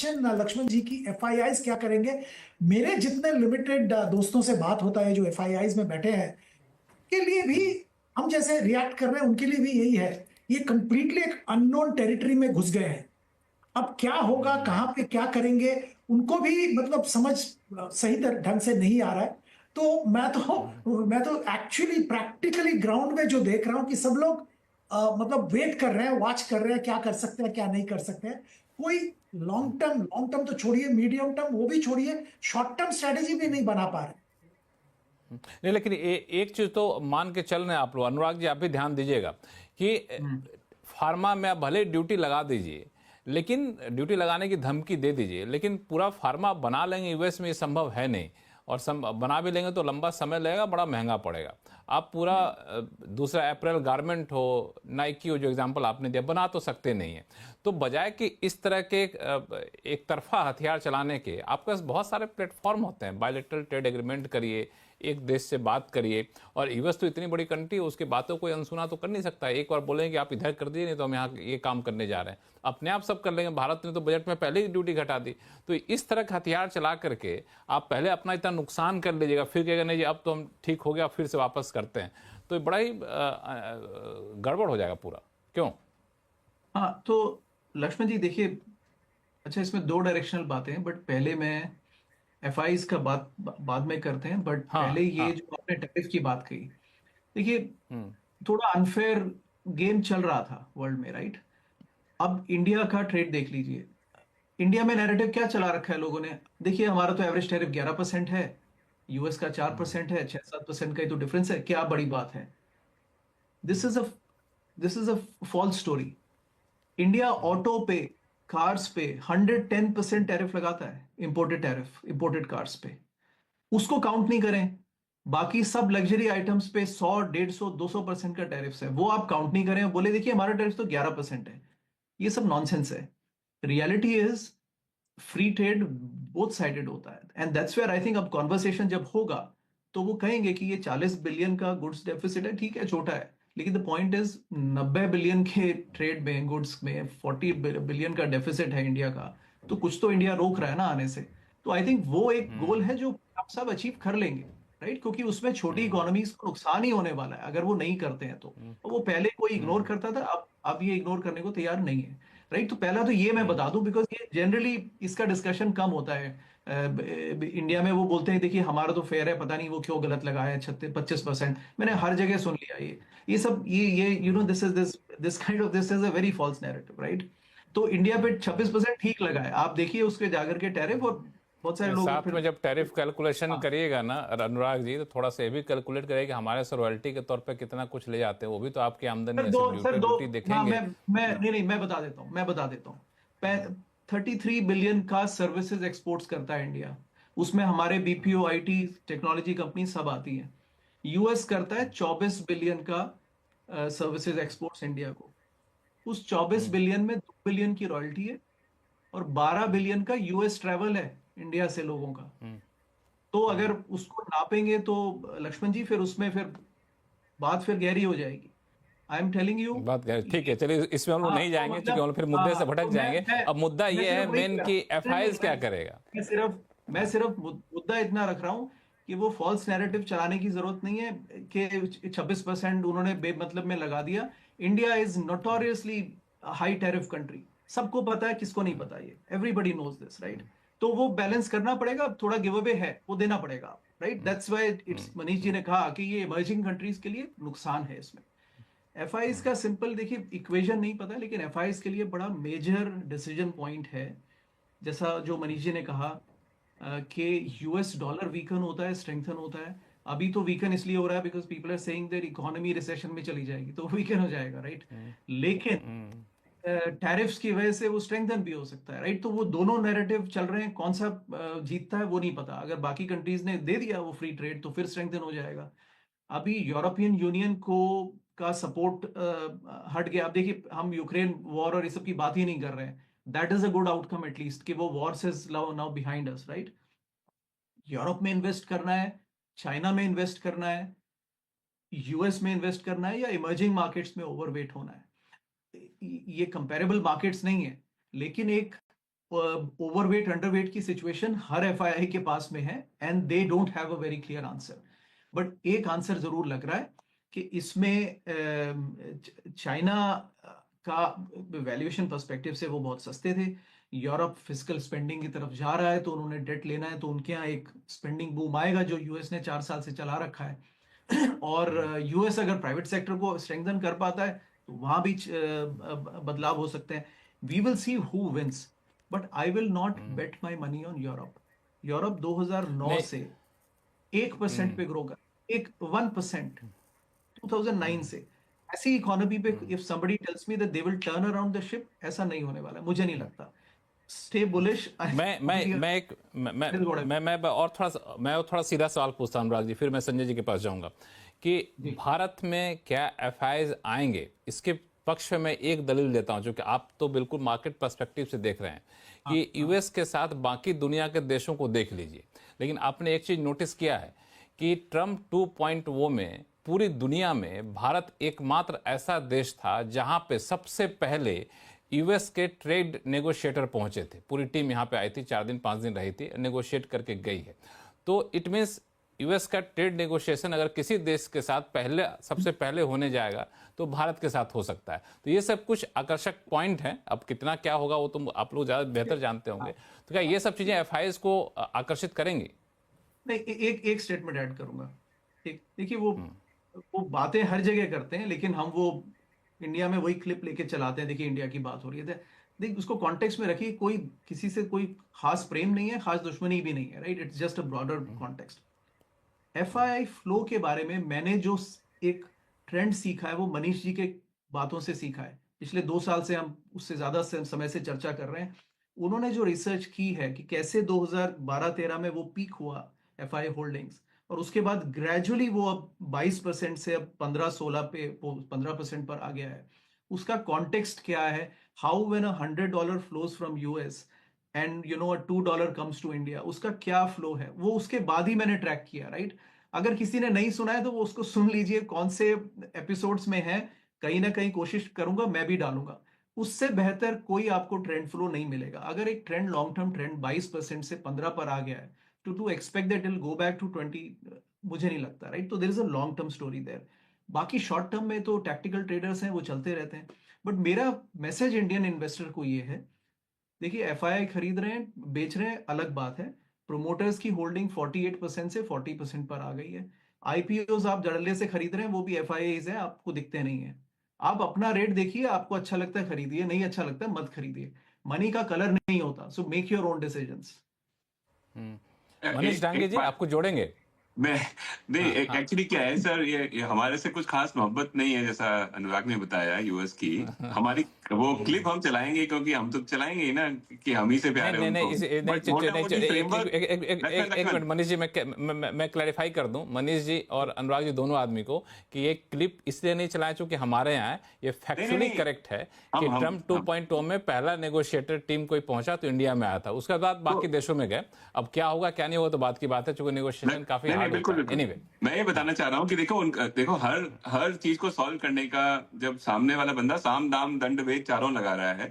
Question Lakshman जी की FIIs क्या करेंगे। मेरे जितने लिमिटेड दोस्तों से बात होता है जो एफआईआईज में बैठे हैं, के लिए भी हम जैसे रिएक्ट कर रहे हैं उनके लिए भी यही है। ये कंप्लीटली एक अननोन टेरिटरी में घुस गए हैं। अब क्या होगा, कहां पे क्या करेंगे, उनको भी मतलब समझ सही ढंग से नहीं आ रहा है। तो मैं तो एक्चुअली प्रैक्टिकली ग्राउंड में जो देख रहा हूं कि सब लोग मतलब वेट कर रहे हैं, वॉच कर रहे हैं, क्या कर सकते हैं क्या नहीं कर सकते हैं। कोई लॉन्ग टर्म तो छोड़िए, मीडियम टर्म वो भी छोड़िए, शॉर्ट टर्म स्ट्रेटेजी भी नहीं बना पा रहे। नहीं, लेकिन एक चीज तो मान के चल रहे हैं आप लोग, अनुराग जी आप भी ध्यान दीजिएगा कि फार्मा में आप भले ड्यूटी लगा दीजिए, लेकिन ड्यूटी लगाने की धमकी दे दीजिए, लेकिन पूरा फार्मा बना लेंगे यूएस में, ये संभव है नहीं। और बना भी लेंगे तो लंबा समय लगेगा, बड़ा महंगा पड़ेगा। आप पूरा दूसरा अप्रैल गारमेंट हो, नाइकी हो, जो एग्जांपल आपने दिया, बना तो सकते नहीं है। तो बजाय कि इस तरह के एक तरफा हथियार चलाने के, आपके पास बहुत सारे प्लेटफॉर्म होते हैं। बायलैटरल ट्रेड एग्रीमेंट करिए, एक देश से बात करिए। और यूएस तो इतनी बड़ी कंट्री है, उसकी बातों को अनसुना तो कर नहीं सकता। एक बार बोलेंगे कि आप इधर कर दिए, नहीं तो हम यहाँ ये काम करने जा रहे हैं, अपने आप सब कर लेंगे। भारत ने तो बजट में पहले ही ड्यूटी घटा दी। तो इस तरह का हथियार चला करके आप पहले अपना इतना नुकसान कर लीजिएगा, फिर कहेगा नहीं जी अब तो हम ठीक हो गया, फिर से वापस करते हैं, तो बड़ा ही गड़बड़ हो जाएगा पूरा। क्यों? हाँ, तो लक्ष्मण जी देखिए, अच्छा इसमें दो डायरेक्शनल बातें हैं, बट पहले मैं एफआईज का बात बाद में करते हैं। बट हाँ, पहले ये हाँ। जो आपने टैरिफ की बात कही, देखिए हम्म। थोड़ा अनफेयर गेम चल रहा था वर्ल्ड में, राइट? अब इंडिया का ट्रेड देख लीजिए। इंडिया में नैरेटिव क्या चला रखा है लोगों ने? देखिए हमारा तो एवरेज टैरिफ 11% है, यूएस का 4% है, 6-7% का ही तो डिफरेंस है, क्या बड़ी बात है? This is a this is a false story. India auto पे, कार्स पे 110% टैरिफ लगाता है, इंपोर्टेड टैरिफ, इंपोर्टेड कार्स पे। उसको काउंट नहीं करें। बाकी सब लग्जरी आइटम्स पे 100, 150, 200% का टैरिफ है, वो आप काउंट नहीं करें, बोले देखिए हमारा टैरिफ तो 11% है। ये सब नॉनसेंस है। Reality is free trade both sided होता है, and that's where I think अब कॉन्वर्सेशन जब होगा तो वो कहेंगे कि ये 40 बिलियन का गुड्स डेफिसिट है, ठीक है छोटा है, लेकिन द पॉइंट इज 90 बिलियन के ट्रेड में, गुड्स में 40 बिलियन का डेफिसिट है इंडिया का। तो कुछ तो इंडिया रोक रहा है ना आने से। तो आई थिंक वो एक गोल है जो आप सब अचीव कर लेंगे, राइट? क्योंकि उसमें छोटी इकोनॉमीज को नुकसान ही होने वाला है अगर वो नहीं करते हैं तो। और वो पहले कोई इग्नोर करता था, अब ये इग्नोर करने को तैयार नहीं है, राइट? तो पहला तो ये मैं बता दूं, बिकॉज ये जनरली इसका डिस्कशन कम होता है इंडिया में। वो बोलते हैं देखिए हमारा तो फेयर है, पता नहीं वो क्यों गलत लगाया है 36-25%। मैंने हर जगह सुन लिया ये सब, ये you know this is this kind of this is a very false narrative, right? तो इंडिया पे 26% ठीक लगा है, आप देखिए उसके जाकर के टैरिफ, और बहुत सारे लोग साथ फिर में जब टैरिफ कैलकुलेशन हाँ। करिएगा ना अनुराग जी, तो थोड़ा सा ये भी कैलकुलेट करिएगा कि हमारे से रॉयल्टी के तौर पे कितना कुछ ले जाते हैं, वो भी तो आपकी आमदनी सर है। दो सिर्फ सर ड्यूटी दो ड्यूटी हाँ, देखेंगे मैं ना। नहीं नहीं, मैं बता देता हूँ 33 बिलियन का सर्विसेज एक्सपोर्ट्स करता है इंडिया। उसमें हमारे बीपीओ, आईटी, टेक्नोलॉजी कंपनी सब आती हैं। यूएस करता है 24 बिलियन का सर्विसेज एक्सपोर्ट्स इंडिया को। उस 24 बिलियन में 2 बिलियन की रॉयल्टी है, और 12 बिलियन का यूएस ट्रैवल है इंडिया से लोगों का। तो अगर उसको नापेंगे तो लक्ष्मण जी फिर उसमें फिर बात फिर गहरी हो जाएगी। I am telling you. बात करें, ठीक है, चलिए इसमें हम लोग हाँ नहीं तो जाएंगे क्योंकि हम मतलब, लोग फिर हाँ मुद्दे हाँ, से भटक तो जाएंगे। अब मुद्दा मैं ये है सिर्फ वही मेन कह रहा कि हूँ। नहीं नहीं, एफआईज क्या करेगा। मैं सिर्फ मुद्दा इतना रख रहा हूँ कि वो फॉल्स नैरेटिव चलाने की जरूरत नहीं है कि 26% उन्होंने बेमतलब में लगा दिया। India is notoriously high tariff country, सबको पता है, किसको नहीं पता, ये एवरीबडी नोज दिस, राइट? तो वो बैलेंस करना पड़ेगा, थोड़ा गिव अवे है वो देना पड़ेगा, right? That's why it's, Manish ji ने कहा कि ये इमर्जिंग कंट्रीज के लिए नुकसान है इसमें। एफआईज का सिंपल देखिए इक्वेशन नहीं पता, लेकिन एफआईज के लिए बड़ा मेजर डिसीजन पॉइंट है। जैसा जो मनीष जी ने कहा कि यूएस डॉलर वीकन होता है, स्ट्रेंथन होता है। अभी तो वीकन इसलिए हो रहा है because people are saying that economy recession में चली जाएगी, तो वीकन हो जाएगा, राइट? लेकिन टैरिफ्स की वजह से वो स्ट्रेंथन भी हो सकता है, राइट? तो वो दोनों नैरेटिव चल रहे हैं, कौन सा जीतता है वो नहीं पता। अगर बाकी कंट्रीज ने दे दिया वो फ्री ट्रेड तो फिर स्ट्रेंथन हो जाएगा। अभी यूरोपियन यूनियन को का सपोर्ट हट गया। अब देखिए हम यूक्रेन वॉर और इस सब की बात ही नहीं कर रहे हैं। That is a good outcome at least कि वो war is now behind us, right? Europe में इन्वेस्ट करना है, चाइना में इन्वेस्ट करना है, यूएस में इन्वेस्ट करना है, या इमर्जिंग मार्केट्स में ओवरवेट होना है? ये कंपेरेबल मार्केट्स नहीं है, लेकिन एक ओवरवेट अंडरवेट की सिचुएशन हर एफआईआई के पास में है and they don't have a very clear answer. But एक आंसर जरूर लग रहा है कि इसमें चाइना का वैल्यूएशन पर्सपेक्टिव से वो बहुत सस्ते थे। यूरोप फिजिकल स्पेंडिंग की तरफ जा रहा है तो उन्होंने डेट लेना है, तो उनके यहाँ एक स्पेंडिंग बूम आएगा जो यूएस ने 4 साल से चला रखा है। और यूएस अगर प्राइवेट सेक्टर को स्ट्रेंथन कर पाता है तो वहां भी बदलाव हो सकते हैं। We will see who wins, but I will not bet my money on Europe. Europe 2009 नहीं। से 1% पे ग्रो कर, 1% 2009 से ऐसी इकोनॉमी पे if somebody tells me that they will turn around the ship, ऐसा नहीं होने वाला है, मुझे नहीं लगता। Stay bullish. मैं और थोड़ा सीधा सवाल पूछता हूँ अनुराग जी, फिर मैं संजय जी के पास जाऊंगा कि भारत में क्या एफआईआईज आएंगे, इसके पक्ष में मैं एक दलील देता हूं, जो कि आप तो बिल्कुल मार्केट पर्सपेक्टिव से देख रहे हैं कि यूएस के साथ बाकी दुनिया के देशों को देख लीजिए, लेकिन आपने एक चीज नोटिस किया है कि ट्रम्प 2.0 में पूरी दुनिया में भारत एकमात्र ऐसा देश था जहां पे सबसे पहले यूएस के ट्रेड नेगोशिएटर पहुंचे थे। पूरी टीम यहां पे आई थी, 4 दिन 5 दिन रही थी, नेगोशिएट करके गई है। तो इट मीन्स यूएस का ट्रेड नेगोशिएशन अगर किसी देश के साथ सबसे पहले होने जाएगा तो भारत के साथ हो सकता है। तो ये सब कुछ आकर्षक पॉइंट हैं। अब कितना क्या होगा वो तो आप लोग ज्यादा बेहतर जानते होंगे। तो क्या ये सब चीजें एफआईआईज को आकर्षित करेंगी? नहीं, एक स्टेटमेंट ऐड करूंगा। देखिए वो बातें हर जगह करते हैं, लेकिन हम वो इंडिया में वही क्लिप लेके चलाते हैं। देखिए इंडिया की बात हो रही है, देखिए उसको कॉन्टेक्स्ट में रखिए। कोई किसी से कोई खास प्रेम नहीं है, खास दुश्मनी भी नहीं है, right? It's just a broader context. FII flow के बारे में मैंने जो एक ट्रेंड सीखा है वो मनीष जी के बातों से सीखा है। पिछले 2 साल से हम उससे ज्यादा समय से चर्चा कर रहे हैं। उन्होंने जो रिसर्च की है कि कैसे 2012-13 में वो पीक हुआ एफआईआई होल्डिंग्स, और उसके बाद ग्रेजुअली वो अब 22% से अब 15-16 पे 15% पर आ गया है। उसका कॉन्टेक्स्ट क्या है? How when $100 flows from US and $2 comes to India, उसका क्या फ्लो है, वो उसके बाद ही मैंने ट्रैक किया, राइट? अगर किसी ने नहीं सुना है तो वो उसको सुन लीजिए, कौन से एपिसोड्स में है। कहीं ना कहीं कोशिश करूंगा, मैं भी डालूंगा। उससे बेहतर कोई आपको ट्रेंड फ्लो नहीं मिलेगा। अगर एक ट्रेंड लॉन्ग टर्म ट्रेंड 22% से 15 पर आ गया है, to expect that it will go back to 20, मुझे नहीं लगता, राइट? तो there is a long term story there. बाकी शॉर्ट टर्म में तो टैक्टिकल ट्रेडर्स हैं, वो चलते रहते हैं। बट मेरा मैसेज इंडियन इन्वेस्टर को ये है, देखिए एफआईआई खरीद रहे हैं, बेच रहे हैं, अलग बात है। प्रोमोटर्स की होल्डिंग 48% से 40% पर आ गई है। आईपीओज आप जड़ले से खरीद रहे हैं, वो भी एफआईआईज है, आपको दिखते नहीं है। आप अपना रेट देखिए, आपको अच्छा लगता है खरीदिए, नहीं अच्छा लगता है मत खरीदिए। मनी का कलर नहीं होता, so make your own decisions. Manish Dange ji, आपको जोड़ेंगे? मैं नहीं, एक्चुअली क्या है सर, ये हमारे से कुछ खास मोहब्बत नहीं है, जैसा अनुराग ने बताया यूएस की। हमारी वो क्लिप हम चलाएंगे क्योंकि हम तो चलाएंगे ही ना, कि हम ही से प्यार है उनको। एक मिनट मनीष जी, मैं क्लैरिफाई कर दूं मनीष जी और अनुराग जी दोनों आदमी को कि ये क्लिप इसलिए नहीं चलाया चूंकि हमारे यहाँ है। ये फैक्चुअली करेक्ट है कि ट्रम्प 2.0 में पहला नेगोशिएटर टीम कोई पहुंचा तो इंडिया में आया था, उसके बाद बाकी देशों में गए। अब क्या होगा क्या नहीं होगा तो बात की बात है, चूंकि नेगोशिएशन काफी बिल्कुल। Anyway. मैं ये बताना चाह रहा हूँ कि देखो हर चीज को सॉल्व करने का, जब सामने वाला बंदा साम दाम दंड भेद चारों लगा रहा है,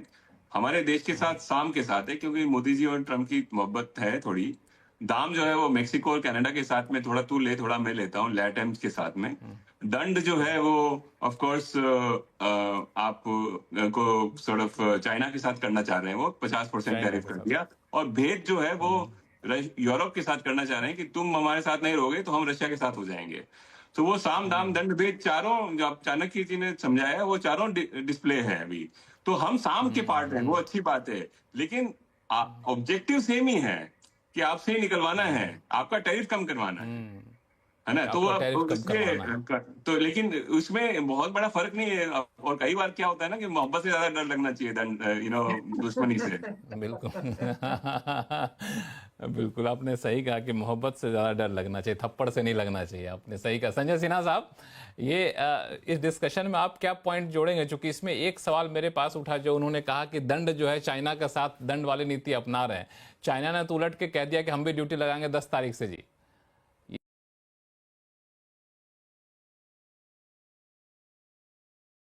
हमारे देश के साथ साम के साथ है, क्योंकि मोदी जी और ट्रम्प की मोहब्बत है थोड़ी। दाम जो है वो मेक्सिको और कनाडा के साथ में, थोड़ा तू ले थोड़ा मैं लेता हूँ, लैटम्स के साथ में। दंड जो है वो ऑफ कोर्स आप को सॉर्ट ऑफ चाइना के साथ करना चाह रहे हैं, वो 50% टैरिफ कर दिया। और भेद जो है वो यूरोप के साथ करना चाह रहे हैं कि तुम हमारे साथ नहीं रहोगे तो हम रशिया के साथ हो जाएंगे। तो वो साम दाम दंड भेद चारों जो चाणक्य जी ने समझाया है, वो चारों डिस्प्ले है अभी। तो हम साम के पार्ट हैं, वो अच्छी बात है, लेकिन ऑब्जेक्टिव सेम ही है कि आपसे निकलवाना है, आपका टैरिफ कम करवाना है ना? तो तो लेकिन उसमें बहुत बड़ा फर्क नहीं है। और कई बार क्या होता है ना कि मोहब्बत से ज्यादा डर लगना चाहिए दुश्मनी से। बिल्कुल बिल्कुल आपने सही कहा कि मोहब्बत से ज्यादा डर लगना चाहिए, थप्पड़ से नहीं लगना चाहिए। आपने सही कहा। संजय सिन्हा साहब, ये इस डिस्कशन में आप क्या पॉइंट जोड़ेंगे? चूंकि इसमें एक सवाल मेरे पास उठा, जो उन्होंने कहा कि दंड जो है चाइना के साथ दंड वाली नीति अपना रहे हैं। चाइना ने तो उलट के कह दिया कि हम भी ड्यूटी लगाएंगे 10 तारीख से जी।